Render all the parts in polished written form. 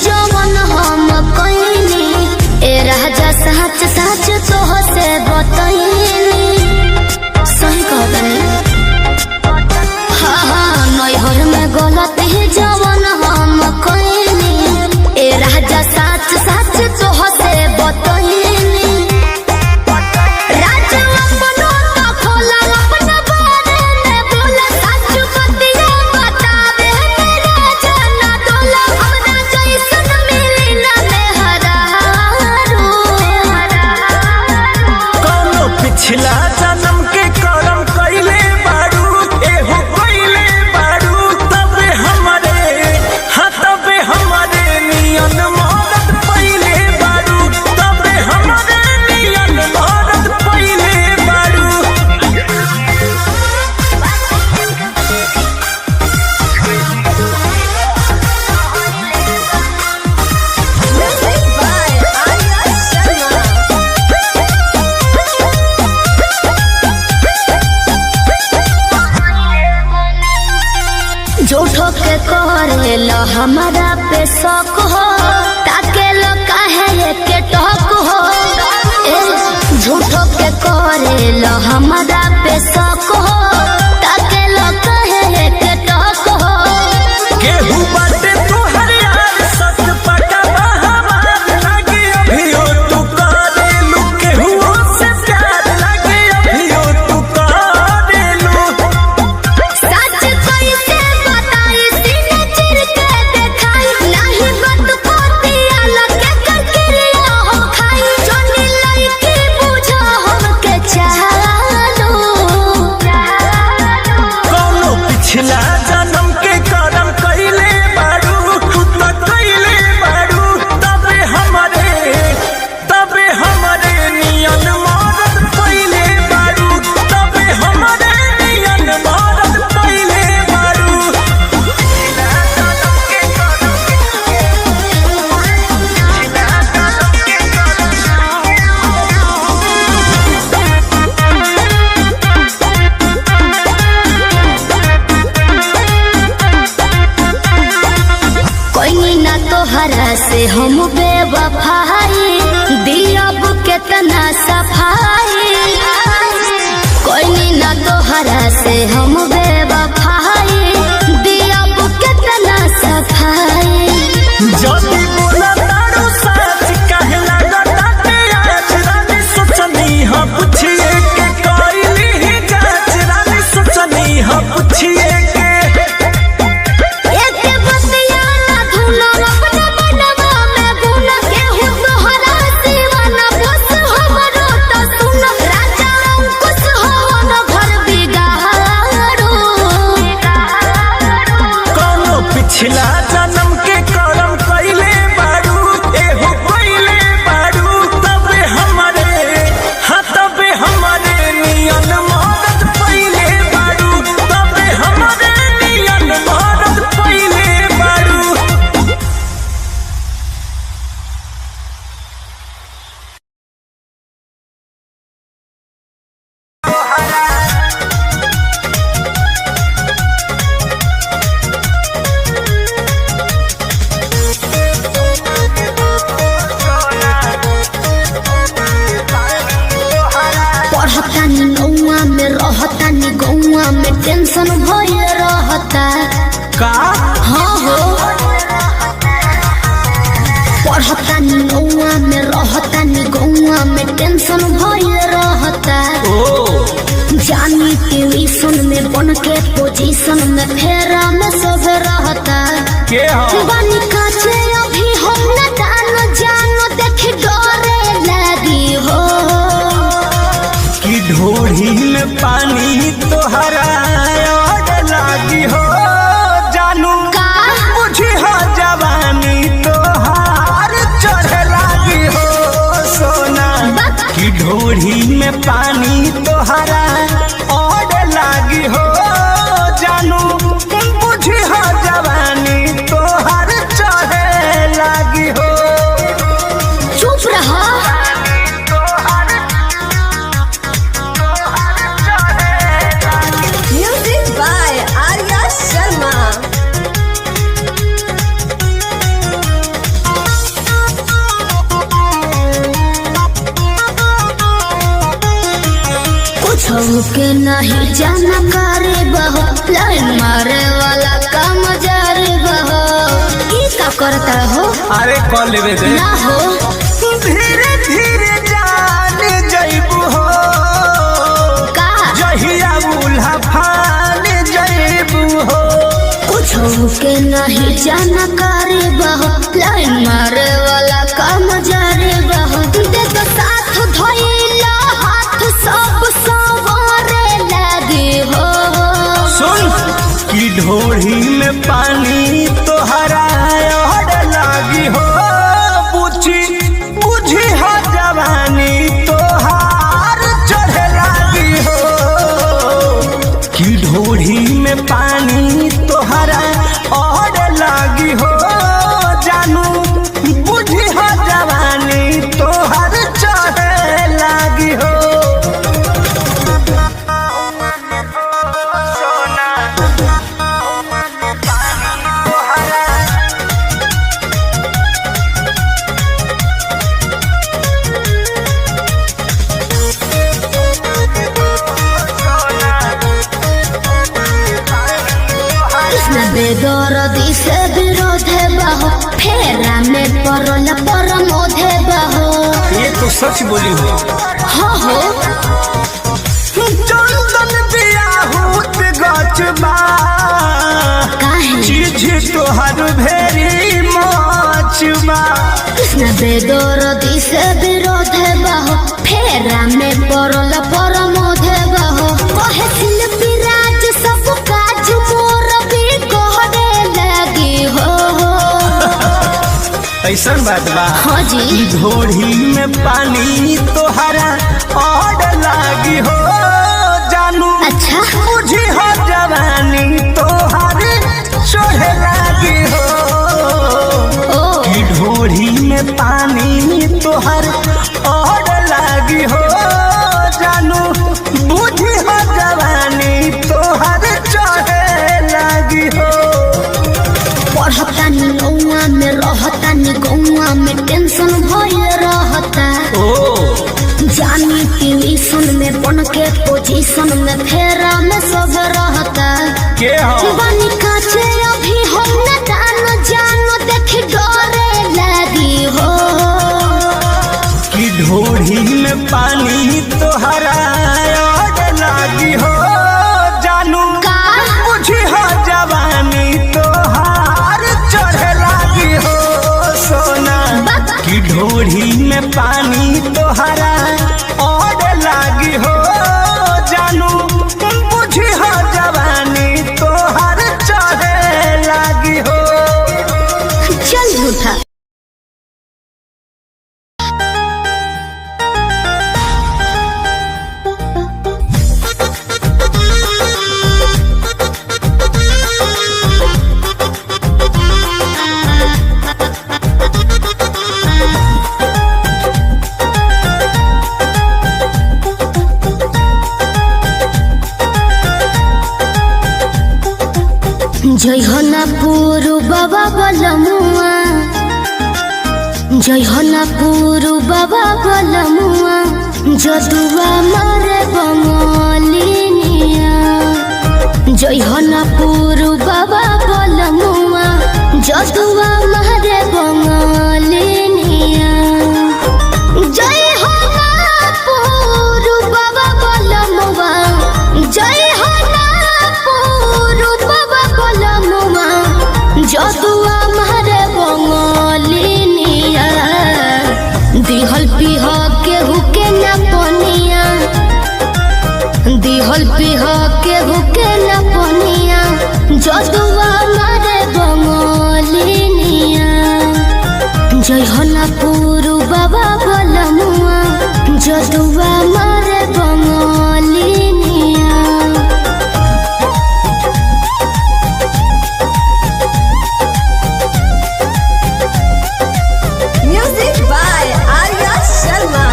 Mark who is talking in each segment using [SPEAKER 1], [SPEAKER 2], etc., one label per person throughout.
[SPEAKER 1] जवन हम कइनी ए राजा सच सच तोह से बतइनी सही कहतनी हाँ नैहर में गलती जवन हम कइनी ए राजा सच सच तोह से बतइनी
[SPEAKER 2] पिछला जन्म के करम कइले बारू एहो कइले बारू तबे हमरे नियन मदद पइले बारू तबे हमरे नियन मदद पइले बारू
[SPEAKER 1] झूठो के करेला हमारा पे शौक हो ताके लो काहे के टोक हो झूठो के करेला हमारा पे शौक हो ताके लो काहे के टोक हो
[SPEAKER 2] केहू बाटे तोहर यार सच पटा हमार लागे अभियो तू करेलू केहू से प्यार लागे अभियो तू करेलू
[SPEAKER 1] सच कैसे बताई सीने चिर के देखाई नहीं गत पोतिया लगे करकिरिया हो खाई जोनी लइकी बुझो हमके चालो
[SPEAKER 2] कौनो पिछला जन्म के करम कइले बारू तू तो कइले बारू तबे हमरे नियन मदद पइले बारू तबे हमरे नियन मदद पइले बारू पिछला जन्म के करम
[SPEAKER 1] कोई ना तोहरा से हम बेवफाई दियब केतना सफाई कोई ना तोहरा से हम बेवफाई दियब केतना सफाई
[SPEAKER 2] जदी बोला तारू सच काहे लागता के आज रानी सोचनी हा पूछिए के कइली ही जांच रानी सोचनी हा पूछिए के
[SPEAKER 1] एते बतिया ना धुनो अपना मनवा में गुन केहू तोहरा दीवाना बस हमरो तो सुन राजा अंकुश हो न घर बिगाड़ो
[SPEAKER 2] कौनो पिछला जन्म के करम कइले बारू एहो कइले बारू तबे हमरे नियन मदद पइले बारू तबे हमरे नियन मदद पइले बारू
[SPEAKER 1] पढ़तानी नौआ में रहतानी गौआ में टेंशन भइल रहता
[SPEAKER 2] का
[SPEAKER 1] हाँ हो पढ़तानी नौआ में रहतानी गौआ में टेंशन भइल रहता जानी ट्यूशन में बन के पोजीशन में फेरा में सब रहता
[SPEAKER 2] के हो
[SPEAKER 1] बानी काचे अभी हम न जानो देख डरे लगी हो
[SPEAKER 2] कि ढोढ़ी में पानी तोहरा और लागी हो जानू
[SPEAKER 1] का
[SPEAKER 2] बुझी हो जवानी तोहार चढ़े लागी हो सोना कि ढोढ़ी में पानी तोहरा और लागी हो जानू बुझी हो जवानी तोहार चढ़े लागी हो
[SPEAKER 1] चुप रहा
[SPEAKER 3] Music by Arya Sharma.
[SPEAKER 1] के नहीं जानकारी बहो, लाइन मारे वाला काम जारी बहो। ई का करता हो?
[SPEAKER 2] अरे कॉल लेवे दे
[SPEAKER 1] ना हो
[SPEAKER 2] धीरे धीरे जान जइबू हो
[SPEAKER 1] का
[SPEAKER 2] जहिया उल्हा फान जइबू हो।
[SPEAKER 1] कुछ के नहीं जानकारी बहो, लाइन मारे वाला काम जारी बहो। देखो साथ धोइला हाथ सब सवारे लगे हो।
[SPEAKER 2] सुन की ढोढ़ी में पानी तोहरा और लागी हो बुझी बुझी हो जवानी तोहार चढ़े लागी हो। की ढोढ़ी में पानी तोहरा और लागी हो जानू बुझी हो जवानी तोहार चढ़े लागी हो।
[SPEAKER 1] बेदरदी से विरोध बहो, फेरा में परल परमोध बहो।
[SPEAKER 2] ये तो सच बोली हो।
[SPEAKER 1] हो
[SPEAKER 2] चंदन बियाहूत गचबा
[SPEAKER 1] काहे
[SPEAKER 2] चीज तोहर भेरी मचबा।
[SPEAKER 1] कृष्ण बेदरदी से विरोध बहो, फेरा में परल परमोध बहो। कहे शिल्पी राज सब काज मोर भी कहने लगी हो।
[SPEAKER 2] ऐसन बात बा
[SPEAKER 1] हाँ जी
[SPEAKER 2] ढोढ़ी में पानी तोहरा और लागी हो जानू
[SPEAKER 1] अच्छा
[SPEAKER 2] बुझी हो जवानी तोहर चढ़े लागी हो।
[SPEAKER 1] ओ
[SPEAKER 2] की ढोढ़ी में पानी तोहर और लागी हो जानू बुझी हो जवानी तोहर चढ़े लागी हो।
[SPEAKER 1] पढ़तानी गौआ में रहतानी गौआ में टेंशन भय रहता। जानी ट्यूशन में बन के पोजीशन में फेरा में सब रहता।
[SPEAKER 2] के हो
[SPEAKER 1] बनी काचे अभी हम न जानो देख डरे लगी हो।
[SPEAKER 2] की ढोढ़ी में पानी तोहरा और लागी हो जानू
[SPEAKER 1] का
[SPEAKER 2] बुझी हो जवानी तोहार चढ़े लागी हो सोना। की ढोढ़ी में पानी तोहरा और लागी हो जानू बुझी हो जवानी तोहार चढ़े लागी हो।
[SPEAKER 1] चल झूठा जय हो ना पूरु बाबा बलमुआ, जय हो ना पूरु बाबा बलमुआ। जदुआ मारे बंगालिनिया, जय हो ना पूरु बाबा बलमुआ। जदुआ मारे बंगालिनिया, जय हो ना पूरु बाबा बलमुआ। जय हो ना पूरु बाबा बलमुआ। जदुआ मारे बंगालिनिया, दिहल पिह केहू के न पनिया, दिहल पिह केहू के न पनिया। जदुआ मारे बंगालिनिया, जय हो ना पूरु बाबा बलमुआ। जदुआ मारे बंगालिनिया।
[SPEAKER 3] Music by Arya Sharma.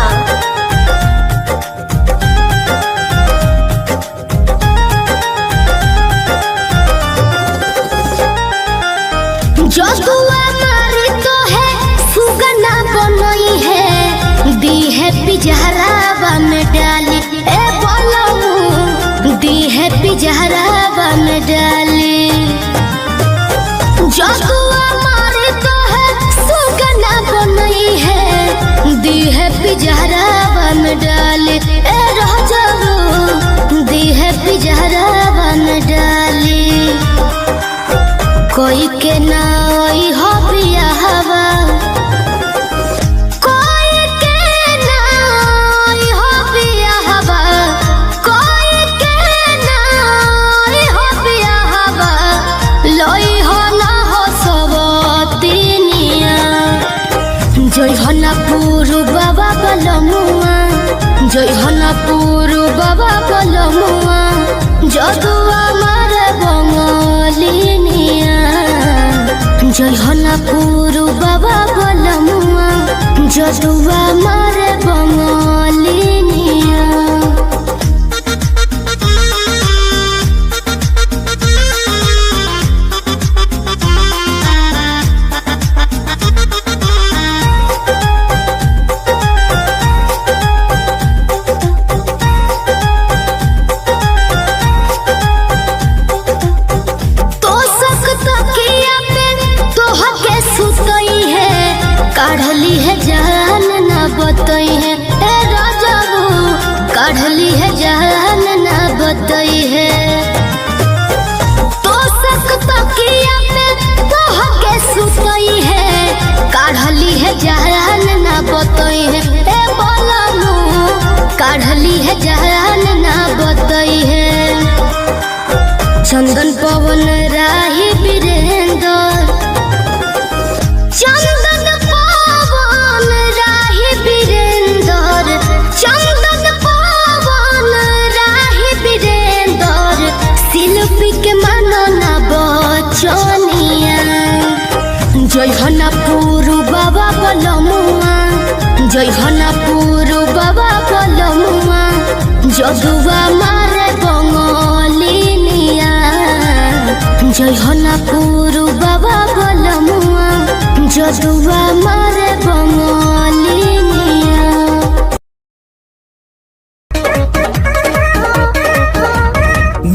[SPEAKER 1] पूर्ववा बलमुआ जदुआ मारे बंगलिनिया जयहना पूर्ववा बलमुआ जदुआ मारे बंगलिनिया। काढ़ली है जान ना बतई है ए राजाबू काढ़ली है जान ना बतई है तो सकता किया पे कह के सुतई है काढ़ली है जान ना बतई है ए बोलनू काढ़ली है जान ना बतई है। चंदन पवन राही वीरेंद्र चंदन पवन राही वीरेंद्र चंदन पवन राही वीरेंद्र शिल्पी के मनना बचनिया जयहना पूर्ववा बलमुआ जयहना पूर्ववा बलमुआ जदुआ मारे बंगलिनिया जयहना पूर्ववा बलमुआ जदुआ मारे बंगलिनिया।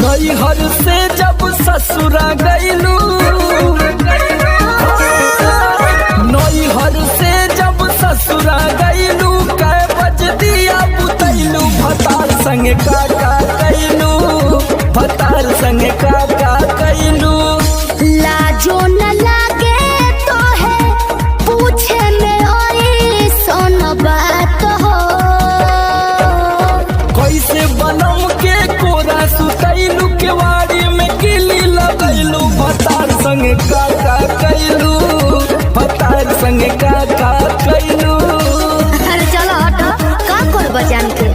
[SPEAKER 2] नैहर से जब ससुरा गईलू नैहर से जब ससुरा गईलू कै बज दिया बुतैलू भतार संगे काका कैलू भतार संगे काका कैलू
[SPEAKER 1] लाजो न लागे तो है पूछे में ओई सोन बात हो
[SPEAKER 2] कैसे बनम के कोरा सुतैलू केवाड़ी में किली लगैलू भतार संगे काका कैलू भतार संगे काका कैलू।
[SPEAKER 1] अरे चलो हटो का कर बजान के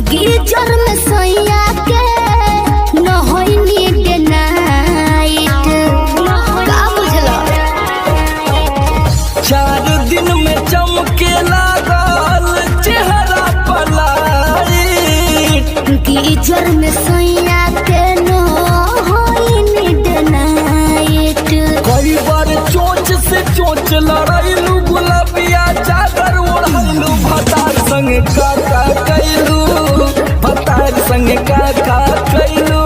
[SPEAKER 1] गिरजर में सैया के न होइनी डे नाइट का बुझला
[SPEAKER 2] 4 दिन में चमके लागल चेहरा पलाइट
[SPEAKER 1] गिरजर में सैया के न होइनी डे नाइट
[SPEAKER 2] कई बार चोंच से चोंच लड़ैलू गुलाबिया चादर ओढ़लू भतार संगे काका कैलू भतार संगे काका कैलू।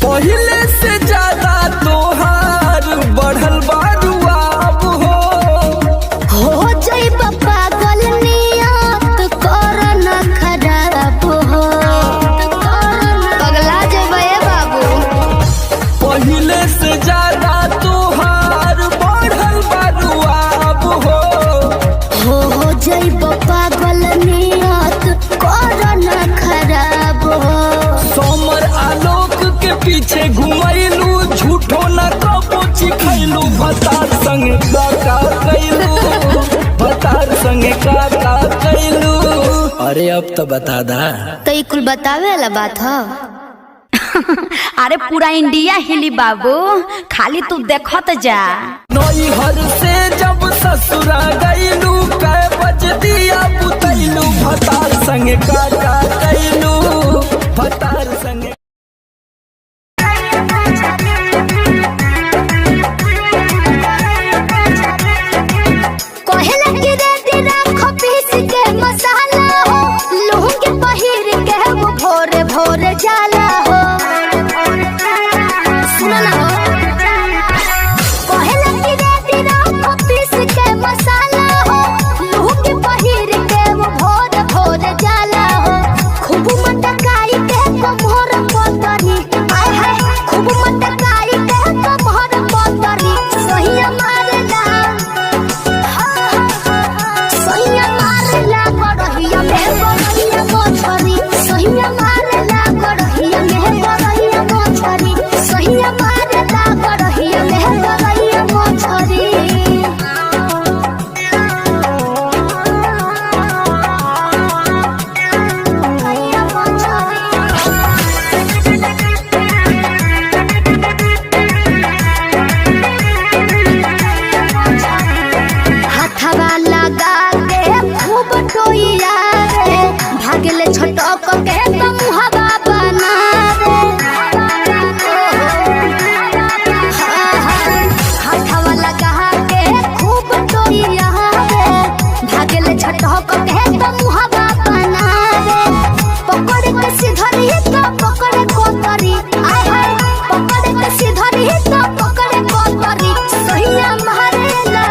[SPEAKER 2] पहले से ज्यादा तोहार बढ़ल बारुआब
[SPEAKER 1] हो जाई पागल नियत कर न खराब हो पगला जेबे बाबू
[SPEAKER 2] पहले से ज्यादा तोहार बढ़ल बारुआब
[SPEAKER 1] हो जाई पागल नियत कर न खराब हो
[SPEAKER 2] सोमर आलोक के पीछे घुमैलू झूठो न कबो चिखैलू भतार संगे काका कैलू भतार संगे काका कैलू। अरे अब तो बता दा
[SPEAKER 1] तो ये कुल बतावे वाला बात हो
[SPEAKER 3] अरे पूरा इंडिया हिली बाबू खाली तू देखत जा।
[SPEAKER 2] नैहर से जब ससुरा गईलू कै बज दिया बुतैलू भतार संगे काका कैलू भतार संगे।
[SPEAKER 1] कहेला कि रे दिना खपी टोइया रे भागले छटक के तो मुहावा बना रे हाथवा लगा के खूब टोइया रे भागले छटक के तो मुहावा बना रे पकड़ के सिधरी तो पकड़ कोतरी आय हाय पकड़ के सिधरी तो पकड़ कोतरी सहिया मारेला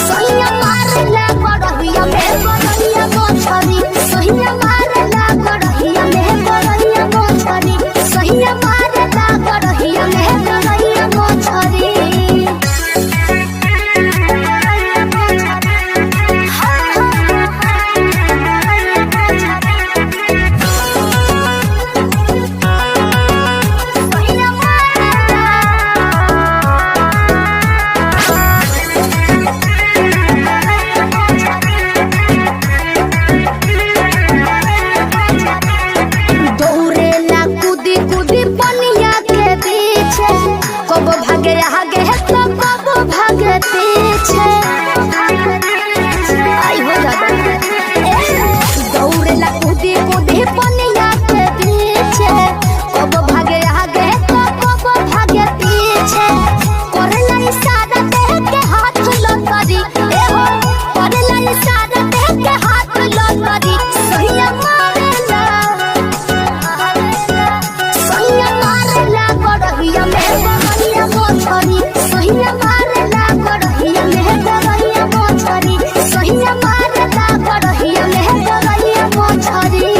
[SPEAKER 1] सहिया मारेला गड़हिया में गड़हिया मोछरी सहिया मारेला गड़हिया में गड़हिया मोछरी सहिया मारेला गड़हिया में गड़हिया मोछरी दौड़ेला कूदी कूदी पनिया के पीछे कब भागे आगे है तो कब भागे पीछे आई हो जाता दौड़ेला कूदी कूदी पनिया के पीछे कब भागे आगे तो कब भागे पीछे करेला इशारा देह के हाथ लतरी ए हो करेला इशारा देह के हाथ लतरी सहिया मारेला सहिया मारेला गड़हिया में गड़हिया मोछरी सहिया मारेला गड़हिया में गड़हिया मोछरी सहिया मारेला गड़हिया में गड़हिया मोछरी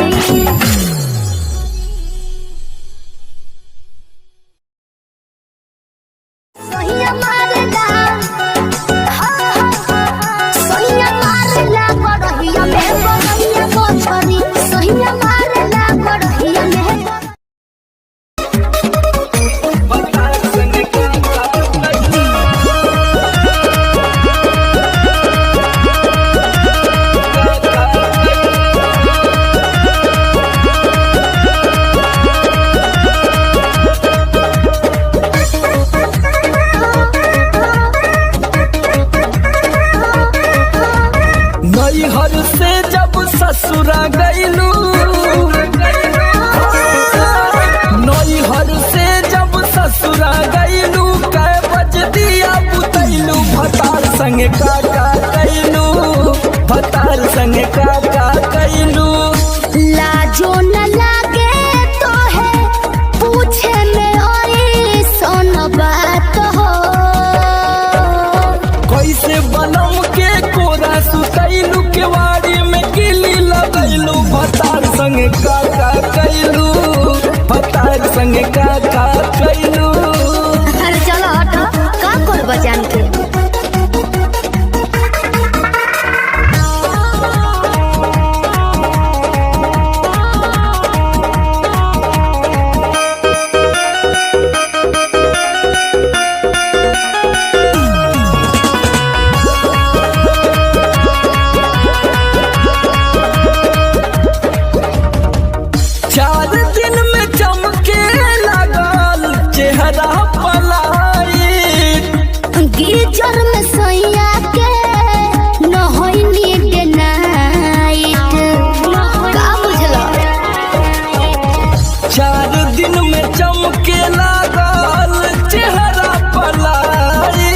[SPEAKER 1] सहिया मारेला सहिया मारेला गड़हिया में गड़हिया मोछरी सहिया मारेला गड़हिया में
[SPEAKER 2] नैहर से जब ससुरा गईलू नैहर से जब ससुरा गईलू कै बज दिया बुतैलू भतार संग काका कैलू भतार संग काका कैलू
[SPEAKER 1] लाजो न लागे तो है पूछे में ओई सोन बात हो
[SPEAKER 2] कैसे बनम के कोरा सुतैलू केवाड़ी में किली लगैलू भतार संग काका कैलू भतार संग काका कैलू
[SPEAKER 1] अरे चलो हटो का करब जान के
[SPEAKER 2] चार दिन में चमके लगल चेहरा पलाई
[SPEAKER 1] गीजर में सैया के न होई नीड नाइट का बुझलो
[SPEAKER 2] चार दिन में चमके लगल चेहरा पलाई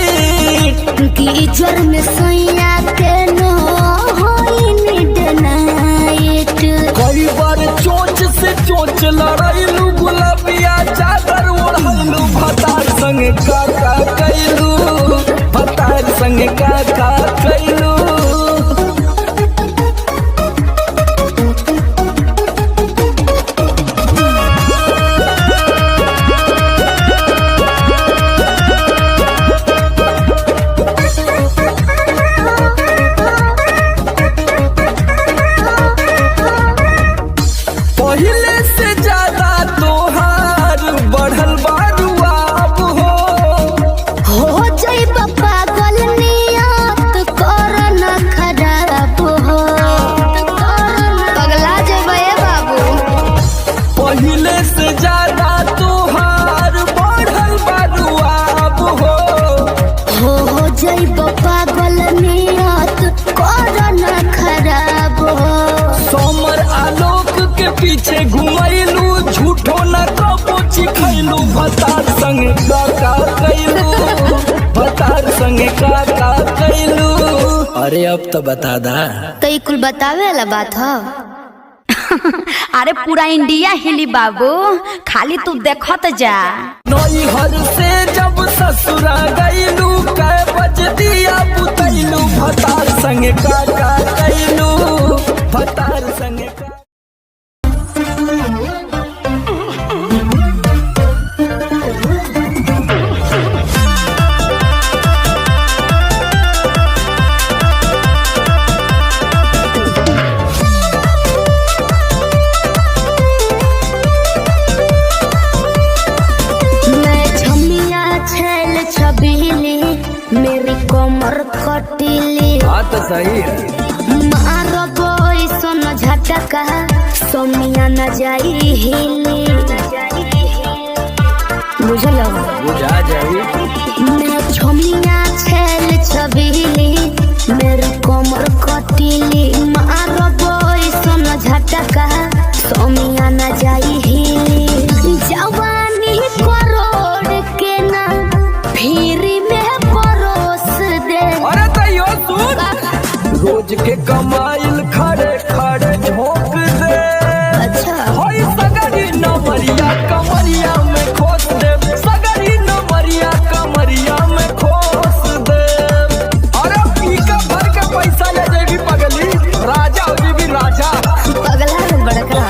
[SPEAKER 1] गीजर में सैया के न होई नीड नाइट
[SPEAKER 2] कई बार चोंच से चोंच लड़ैलू गुलाबिया चादर ओढ़लू भतार संग काका कैलू भतार संग काका कैलू पहले से ज्यादा तोहार बढ़ल बारू अब हो
[SPEAKER 1] हो जाई पागल नियत
[SPEAKER 2] पीछे घुमैलू झूठो न कबो चिखैलू भतार संगे का कैलू भतार संगे का कैलू। अरे अब तो बता दा।
[SPEAKER 1] तो ये कुल बतावे वाला बात हो।
[SPEAKER 3] अरे पूरा इंडिया हिली बाबू, खाली तू देखत जा।
[SPEAKER 2] नैहर से जब ससुरा गईलू कै बज दिया बुतैलू भतार संगे का कैलू भतार संगे का।
[SPEAKER 1] मेरी कमर खटीली
[SPEAKER 2] बात सही है।
[SPEAKER 1] मारो बोई सोनो झटका सोमिया न जाई हिली बुझल
[SPEAKER 2] बुझा जाई।
[SPEAKER 1] मैं छोमिया छेल छबीली मेरी कमर खटीली मारो बोई सोनो झटका सोमिया न जाई हिली। जवानी करोड़ के ना फिर
[SPEAKER 2] रोज के कमाइल खड़े खड़े झोंक दे।
[SPEAKER 1] अच्छा
[SPEAKER 2] होई सगरी नमरिया कमरिया में खोस दे सगरी नमरिया कमरिया में खोस दे। अरे पी का भर के पैसा ले जाएगी पगली राजा हो जाएगी राजा
[SPEAKER 1] पगला है बड़का।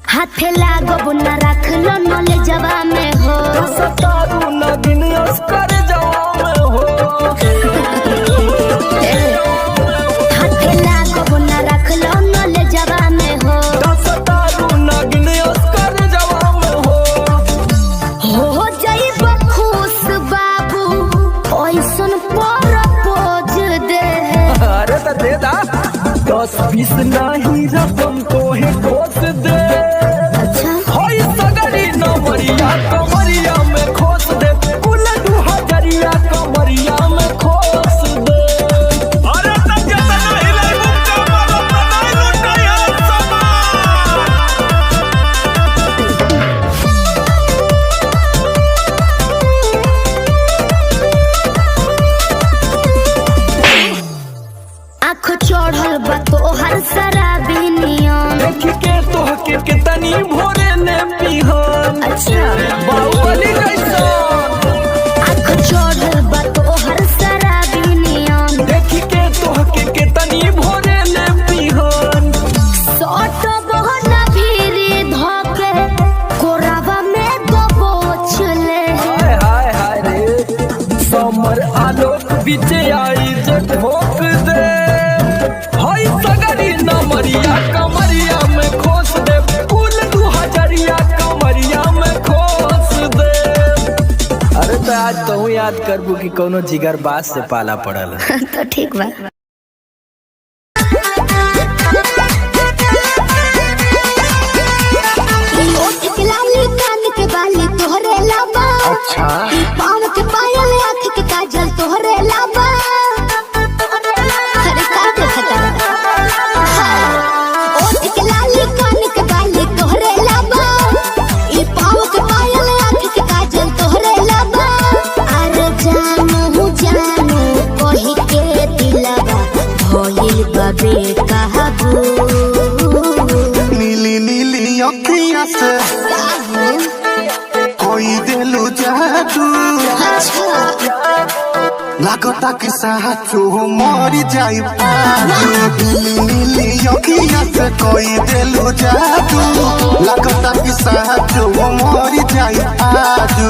[SPEAKER 1] हाथे लागो न रख लो नले जवा में हो
[SPEAKER 2] सतारू न दिन कर जवा में हो।
[SPEAKER 1] हाथे लागो न रख लो नले जवा में हो
[SPEAKER 2] सतारू न दिन कर जवा में हो
[SPEAKER 1] जाइब खुश बाबू ओइसन पर पोज दे।
[SPEAKER 2] अरे तो दे दा 10-20 नहीं रकम तो है खोस दे। होई सगरी नमरिया कमरिया में खोस दे कुल 2000 कमरिया में खोस दे। अरे तब जतना हिलाई मुक्का मारो बनाई लुटाया
[SPEAKER 1] आँख चढ़ल बा तोहर शराबी नियम
[SPEAKER 2] देख के तोहके कितनी भोरे ने पीहन।
[SPEAKER 1] अच्छा
[SPEAKER 2] बाहुबली कैसा
[SPEAKER 1] आँख चढ़ल बा तोहर शराबी नियम
[SPEAKER 2] देख के तोहके कितनी भोरे ने पीहन।
[SPEAKER 1] सट बहना भीरी धोके कोराबा में दबोच ले।
[SPEAKER 2] हाय हाय हाय रे समर आलोक बीच आई जे ठोक दे। हाय सगरी नमरिया कमरिया में खोस दे कुल 2000 कमरिया में खोस दे। अरे तो आज तो याद करबू कि कोनो जिगर बास से पाला पड़ल।
[SPEAKER 1] तो ठीक बा। तोहरे लाबा
[SPEAKER 2] अच्छा
[SPEAKER 1] पाँव के पायल आँख के काजल तोहरे लाबा। अरे का देखता ओठ के लाली कान के बाली तोहरे लाबा ई पाँव के पायल आँख के काजल तोहरे लाबा। अरे जानू कही के दिलवा भइल बाबे कहबू
[SPEAKER 4] नीली नीली अखियाँ से कोई दिलू जादू लागता कि साचो मरी जाई नीली नीली अखियाँ से कोई दिलू जादू लागता कि साचो मरी जाई आजू।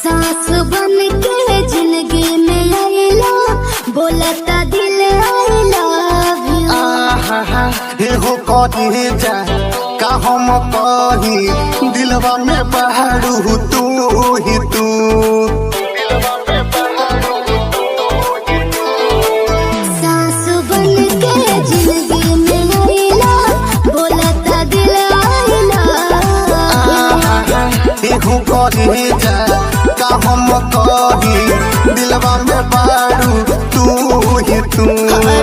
[SPEAKER 1] सांस बन के जिंदगी में आइला बोलता
[SPEAKER 4] करे जा का हम कही दिलवा में बहरू तू ही तू।
[SPEAKER 1] सास बन के जिंदगी में आइला बोलता दिल आइला।
[SPEAKER 4] एहू करे जा का हम कही दिलवा में बहरू तू ही तू।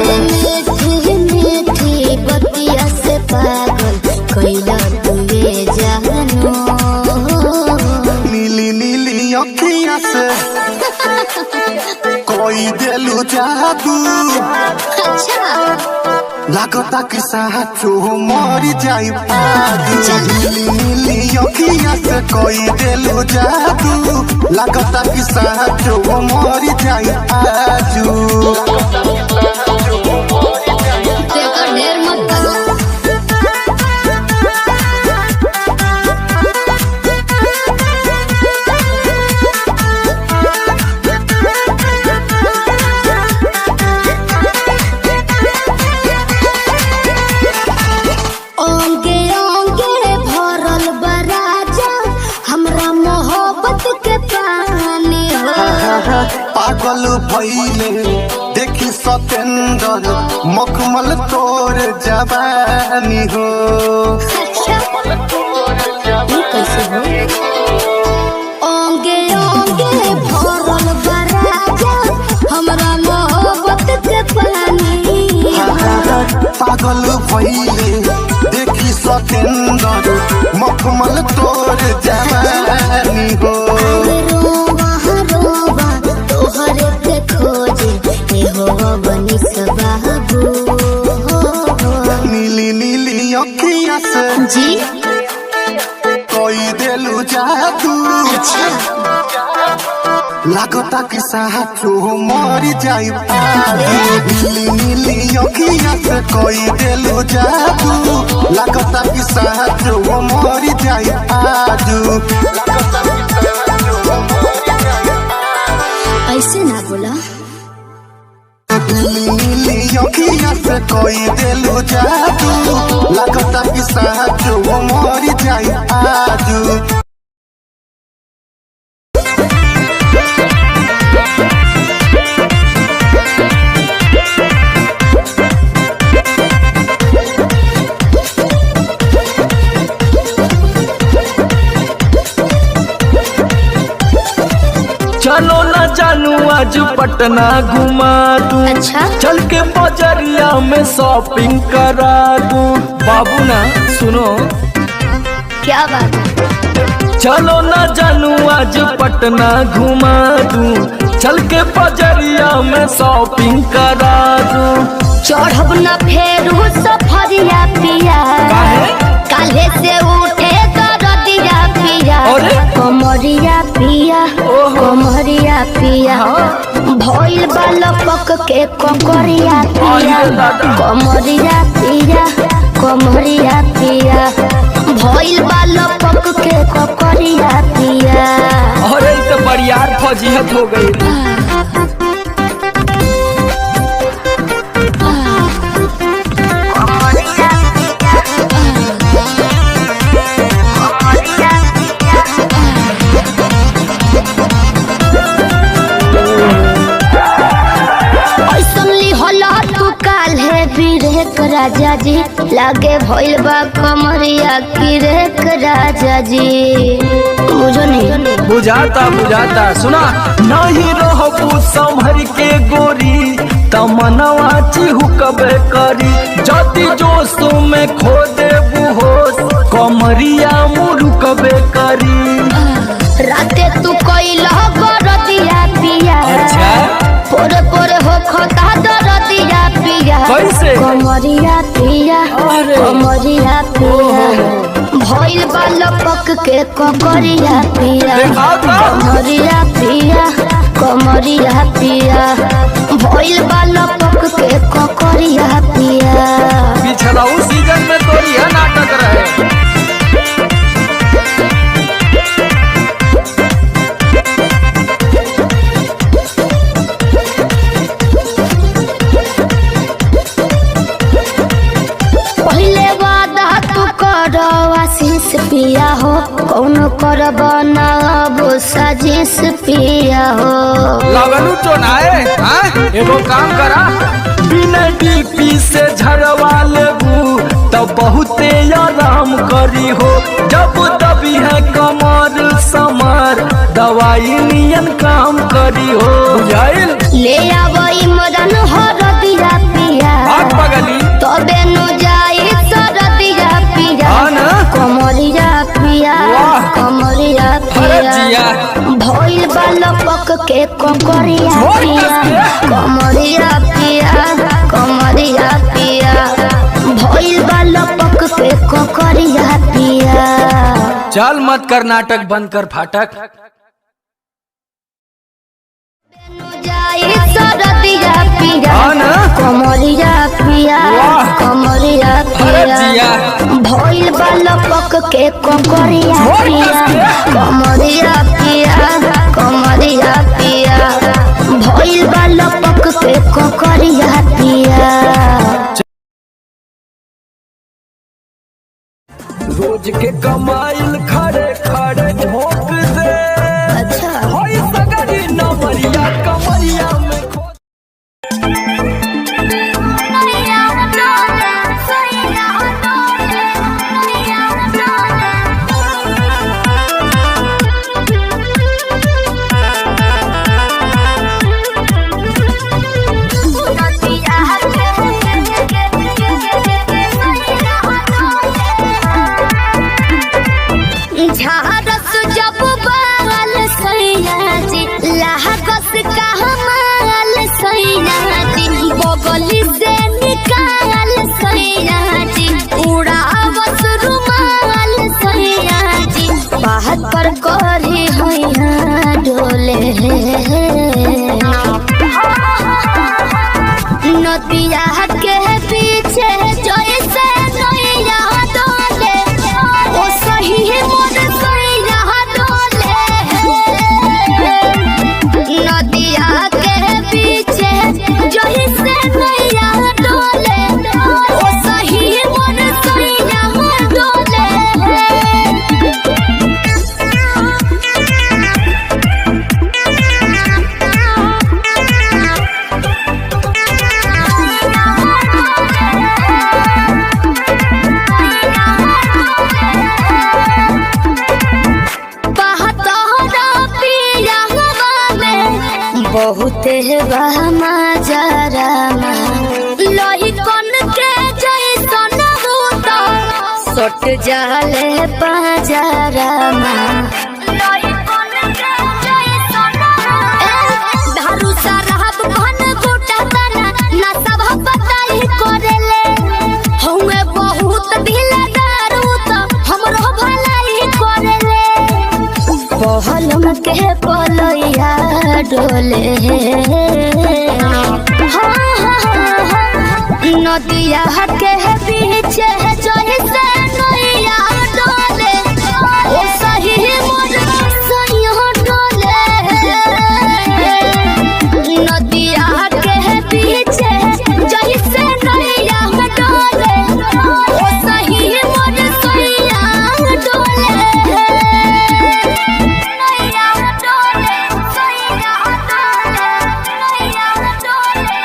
[SPEAKER 1] मीठी मीठी बतिया से पागल कैला तुए जानू।
[SPEAKER 4] नीली नीली अखियां से कोई दिलू जादू।
[SPEAKER 1] अच्छा
[SPEAKER 4] लागता कि साचो मरी जाई पादू। नीली नीली अखियां से कोई दिलू जादू। लागता कि साचो मरी जाई आजू।
[SPEAKER 1] देखो ढेर मत ओंगे ओंगे भरल बराजा हमरा मोहब्बत के पानी हो।
[SPEAKER 4] पागल भइले देखी सतेंद्र मखमल तोर जवानी हो।
[SPEAKER 1] अच्छा ये कैसे हो? ओंगे ओंगे भरल बराजा हमरा मोहब्बत के पानी हो।
[SPEAKER 4] पागल भइले देखी सतेंद्र मखमल तोर जवानी हो।
[SPEAKER 1] रोवा रोवा तोहरे के खोजे ए हो बनी सबाबू।
[SPEAKER 4] नीली नीली अखियां से
[SPEAKER 1] जी
[SPEAKER 4] कोई दिलू जादू।
[SPEAKER 1] अच्छा
[SPEAKER 4] लागता कि साचो मरी जाई पादू। नीली नीली अखियां से कोई दिलू जादू। लागता कि साचो मरी जाई आजू।
[SPEAKER 1] ऐसे ना बोला।
[SPEAKER 4] नीली नीली अखियां से कोई दिलू जादू। लागता कि साचो मरी जाई आजू।
[SPEAKER 2] चलो ना जानू आज पटना घुमा दूं।
[SPEAKER 1] अच्छा
[SPEAKER 2] चल के बजरिया में शॉपिंग करा दूं। बाबू ना सुनो
[SPEAKER 1] क्या बात है?
[SPEAKER 2] चलो ना जानू आज पटना घुमा दूं। चल के बजरिया में शॉपिंग करा दूं।
[SPEAKER 1] चढ़ब न फेरू सफरिया पिया। काले से उठे दरदिया पिया।
[SPEAKER 2] अरे?
[SPEAKER 1] कमरिया पिया कमरिया पिया। भइल बालपक के ककरिया पिया। कमरिया पिया कमरिया पिया। भइल बालपक के ककरिया पिया।
[SPEAKER 2] अरे तो बरियार फजीहत हो गई।
[SPEAKER 1] राजा जी लागे भइल बा कमरिया की रेख राजा जी। बुझो नहीं
[SPEAKER 2] बुझाता बुझाता सुना नहीं रहबू संभर के गोरी तमनवा चिहुकबे करी। जति जोश में खो देबू होश कमरिया मुरुकबे करी।
[SPEAKER 1] राते तू कैला गरदिया पिया।
[SPEAKER 2] अच्छा
[SPEAKER 1] पोरे पोरे हो खता दरदिया पिया।
[SPEAKER 2] कैसे?
[SPEAKER 1] कमरिया पिया
[SPEAKER 2] अरे।
[SPEAKER 1] कमरिया पिया। भइल बालपक के ककरिया पिया।
[SPEAKER 2] देखाओ तो।
[SPEAKER 1] कमरिया पिया कमरिया पिया। भइल बालपक के ककरिया पिया।
[SPEAKER 2] पिछला सीजन में तो यह नाटक रहे।
[SPEAKER 1] पहिले कौन करब ना अब साजिश पिया हो।
[SPEAKER 2] लगलू तो नाए एगो काम करा बिना डीपी से झड़वा लेबू तब बहुते आराम करी हो। जब दबी है कमर समर दवाई नियन काम करी हो। बुझाइल
[SPEAKER 1] ले आवई मदन हरदिया पिया
[SPEAKER 2] पगली
[SPEAKER 1] तबे नु जाई सरदिया पिया कमरिया पिया कमरिया पिया भइल बालपक के कंकरिया पिया कमरिया पिया कमरिया पिया भइल बालपक के कंकरिया पिया।
[SPEAKER 2] चल मत कर नाटक बंद कर फाटक।
[SPEAKER 1] सरदिया पिया कमरिया पिया कमरिया पिया भइल बालपक के कंकरिया पिया कमरिया पिया कमरिया पिया भइल बालपक के कंकरिया पिया।
[SPEAKER 2] रोज के कमाइल खड़े खड़े झोंक दे।
[SPEAKER 1] अच्छा
[SPEAKER 2] होई सगरी नमरिया कमरिया में
[SPEAKER 1] झारस जब बाल सैया जी लाहकस का हमाल सैया जी बगली से निकाल सैया जी उड़ावस रुमाल सैया जी बात पर करी हैया डोले नदिया के पीछे जैसे नैया डोले ओ सही मोर सैया डोले नदिया के पीछे जैसे नैया डोले ओ सही मोर सैया डोले। बहुते बहमा जरा लोही कन के जैसन होता सट जाले पाजरा लोही कन के जैसन धारू सरहब घन गोटा तना ना सब बताई करेले हउए बहुत ढीला दारू तो हमरो भलाई करेले बहलम के पलैया डोले नदिया के पीछे जैसे नैया डोले ओ सही मोर सैया डोले नदिया के पीछे जैसे नैया डोले ओ सही मोर सैया डोले नैया डोले सैया डोले नैया डोले।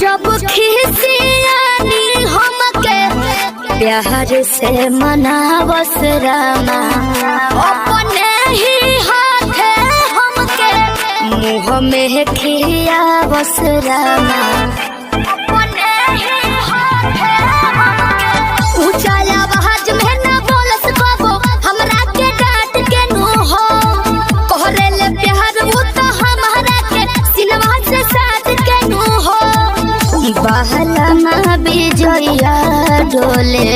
[SPEAKER 1] जब खिसियानी हमके प्यार से मनावस रामा अपने ही हाथे हमके मुँह में खियावस रामा अपने ही हाथे हमके ऊंचा आवाज में ना बोलस बाबू हमरा के डांट के नो हो कहरे ले प्यार वो तो हमारा के सिनवा से साथ के नो हो बहला बिजया डोले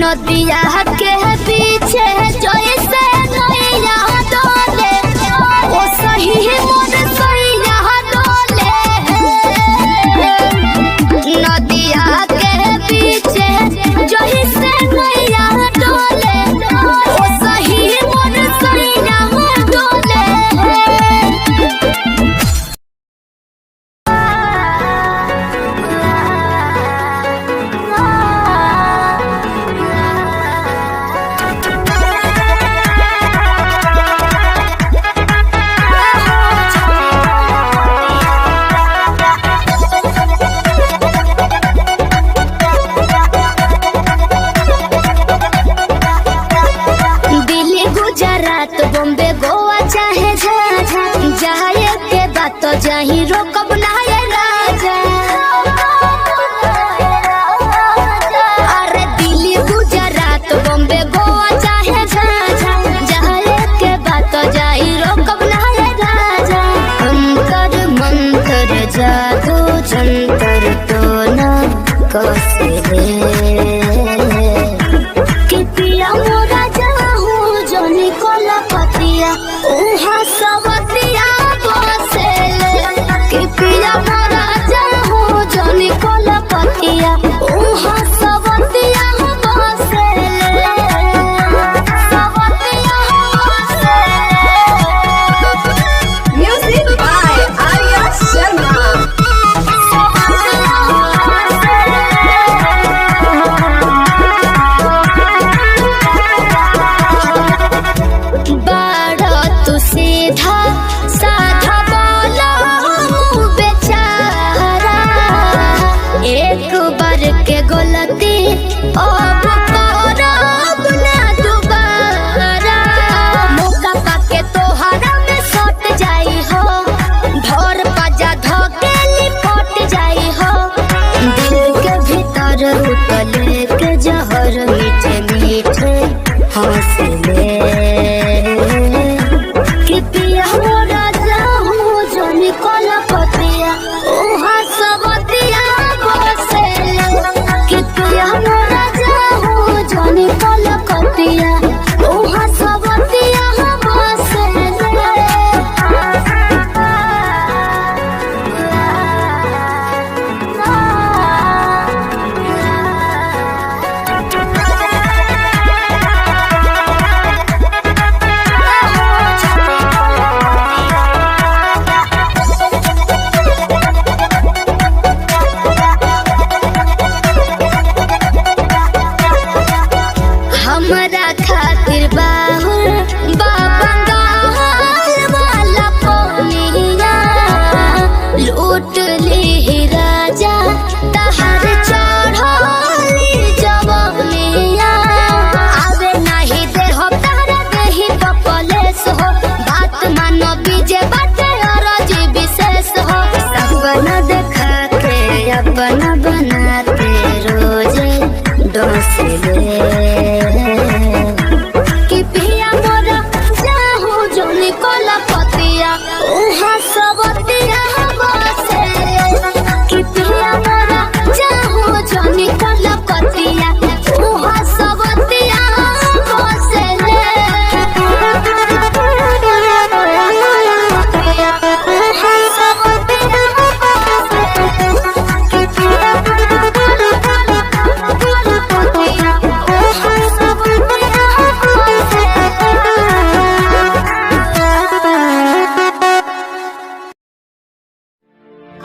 [SPEAKER 1] नदिया के पीछे जैसे नैया डोले ओ सही मोर सैया डोले नदिया हमरा खातिर बाहुर बाबा गाल वाला पोनिया लूट ली राजा तहर चढ़ली जवनिया आवे नहीं दे हो तारा देही कपलेस हो बात मानो बीजे बाटे और जी विशेष हो सपना देखा के अपना बनाते रोजे डोसले कि पिया मोरा जाहू जो निकोल पतिया उहाँ सबतिया बसे कि पिया मोरा जाहू जो निकोल पतिया उहाँ सबतिया बसे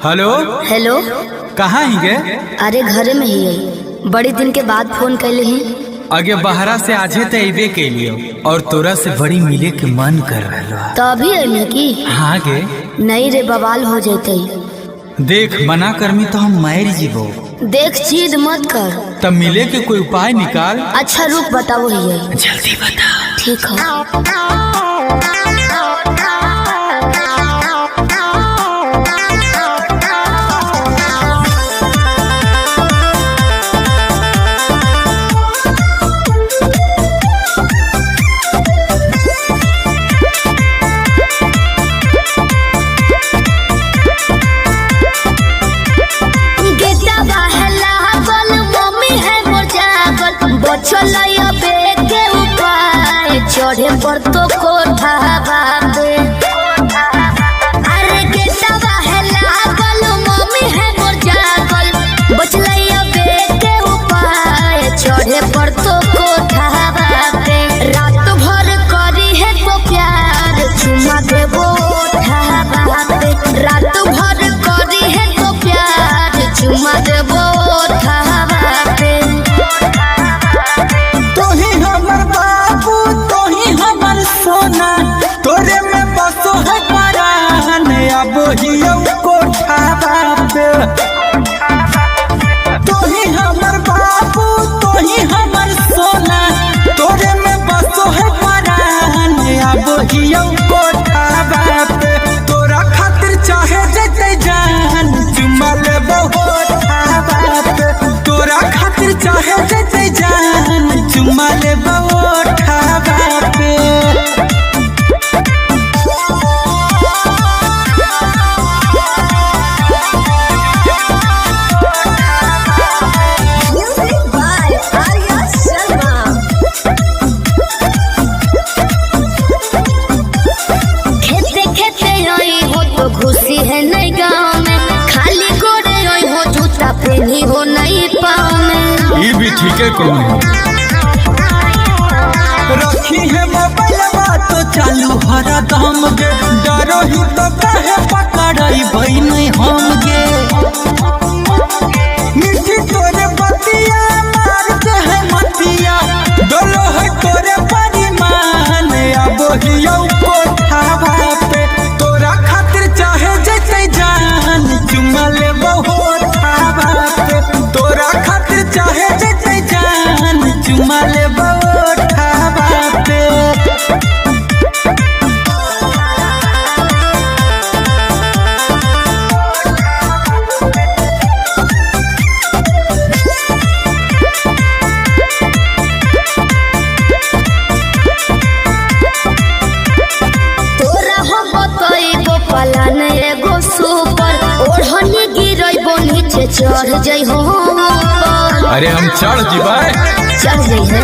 [SPEAKER 5] हेलो
[SPEAKER 1] हेलो
[SPEAKER 5] कहाँ ही गे?
[SPEAKER 1] अरे घरे में ही है बड़ी दिन के बाद फोन कैले ही
[SPEAKER 5] आगे बहरा से आजे तो अबे के लिए और तोरा से बड़ी मिले के मन कर रहा।
[SPEAKER 1] तो अभी है की
[SPEAKER 5] हाँ गे
[SPEAKER 1] नहीं रे बवाल हो जाते
[SPEAKER 5] देख मना करमी तो हम मार जीवो।
[SPEAKER 1] देख जिद मत कर
[SPEAKER 5] तब मिले के कोई उपाय निकाल।
[SPEAKER 1] अच्छा रुक बताओ ही है
[SPEAKER 5] जल्दी बता।
[SPEAKER 1] ठीक है चढ़े पर तो कोठा बाबे अरे के दवा है लागल मम्मी है मोर जागल बचलैया बेटे उपाय चढ़े पर तो कोठा बाबे रात भर करी है तो प्यार चुमा देबो ओठा बाबे रात भर करी है तो प्यार चुमा देबो ओठा बाबे
[SPEAKER 2] सोना तोरे में बसो है परान अब हियो कोठा बाप तोही हमर बाबू तोही हमर सोना तोरे में बसो है परान अब हियो कोठा बाप तोरा खातिर चाहे जते जान चुमा लेबो होठा बाप तोरा खातिर चाहे जते जान चुमा लेबो होठा बाप
[SPEAKER 1] खुशी है नहीं गाँव में खाली गोरे रोई हो जूता पहनी हो नहीं पाँव में
[SPEAKER 5] ये भी ठीक है कौन
[SPEAKER 2] रखी है मोबाइल तो चालू हरा दम गे डरो ही तो कहे पकड़ाई भाई नहीं हम गे मिठी तोरे बतिया मार दे है मतिया डोलो है तोरे परिमान अब हियो कोठा बापे तोरा खातिर चाहे जते जान चुमा लेबो होठा बापे तोरा खातिर चाहे जते जान चुमा लेबो होठा बापे
[SPEAKER 1] पलान एगो सुपर ओढ़नी गिरैबो नीचे चढ़ जाइ हो
[SPEAKER 5] अरे हम चढ़ जीवाए
[SPEAKER 1] चढ़ जाइ है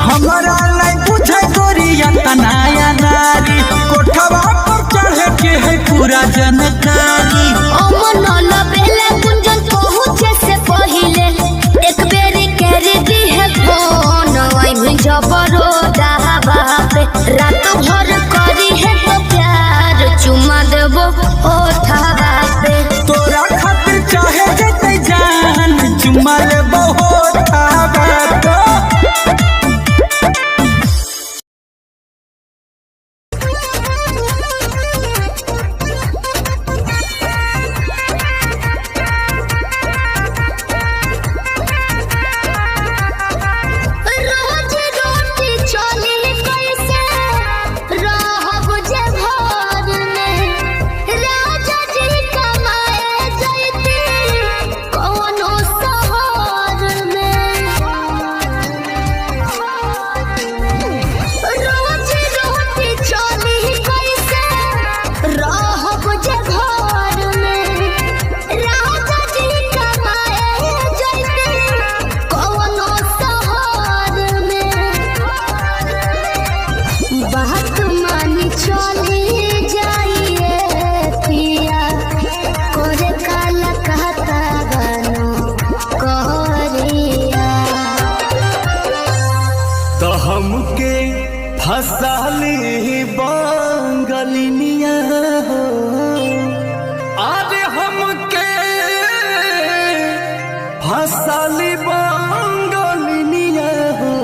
[SPEAKER 2] हमरा नहीं पूछे गोरिया तनाया नारी कोठवा पर चढ़े के है पूरा जानकारी
[SPEAKER 1] अमन लबेले कुंजन पहुँचे से पहिले एक बेरी कर दी है फोन वही जबरो दावा पे रात भर करी है तो प्यार चुमा देबो होठा पे
[SPEAKER 2] तोरा खातिर चाहे जते जान चुमा लेबो होठा पे तो हमके फसाली बंगलिनिया हो, अरे हमके फसाली बंगलिनिया हो,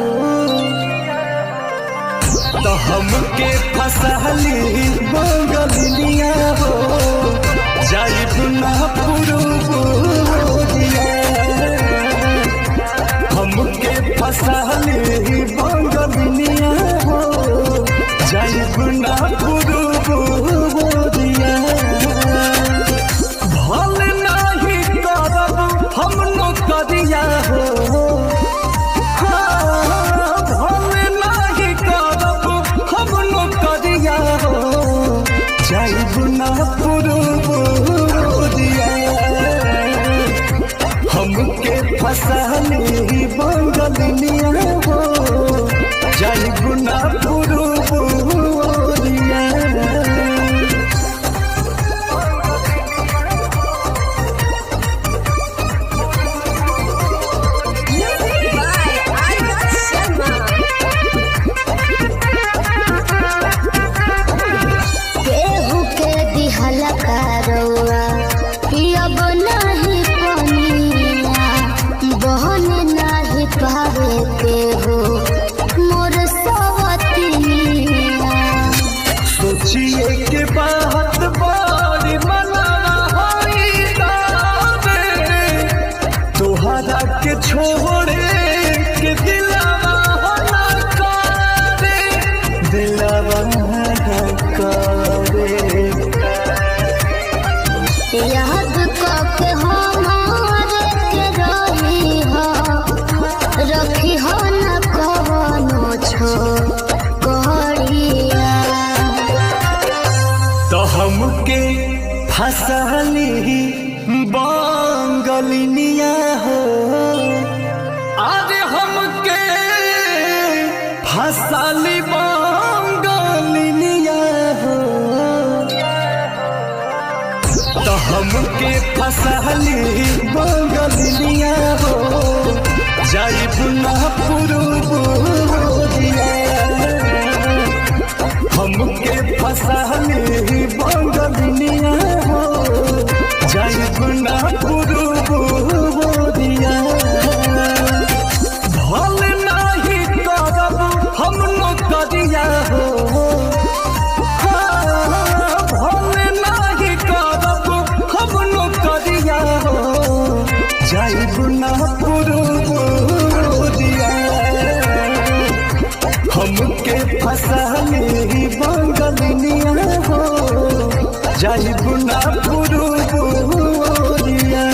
[SPEAKER 2] तो हमके फसाली बंगलिनिया हो, जाइब ना पुरुबोरिया, हमके फसाली बंगलिनिया हो, जाइब ना पुरुबोरिया, भल नाही करब हम नौकरिया हो, भल नाही करब हम नौकरिया हो, जाइब ना पुरुबोरिया, हमके फसाली बंगलिनिया हो, जाइब ना पुरुबोरिया।
[SPEAKER 1] केहू के दिहल करौआ पियब नाही पनिया, बहन नाही पावे केहू मोर सवतिनिया।
[SPEAKER 2] सोचिए के बात बड़ी मना होई दावे, तोहरा के छोड़े के दिलवा होला करे, दिलवा होला करे।
[SPEAKER 1] याद कके हमारे के रही हो, रखी हो न कवनो छोकरिया।
[SPEAKER 2] तो हमके फसाली बंगलिनिया हो, अरे हमके फसाली बंगलिनिया हो, तो हमके फसाली बंगलिनिया हो, जाइब ना पुरुबोरिया, हमके फसाली बंगलिनिया हो, जाइब ना पुरुबोरिया, भल नाही करब हम नौकरिया हो, भल नाही करब हम नौकरिया हो, जाइब ना पुरुबोरिया, हमके फसाली बंगलिनिया हो, जाइब ना पुरुबोरिया।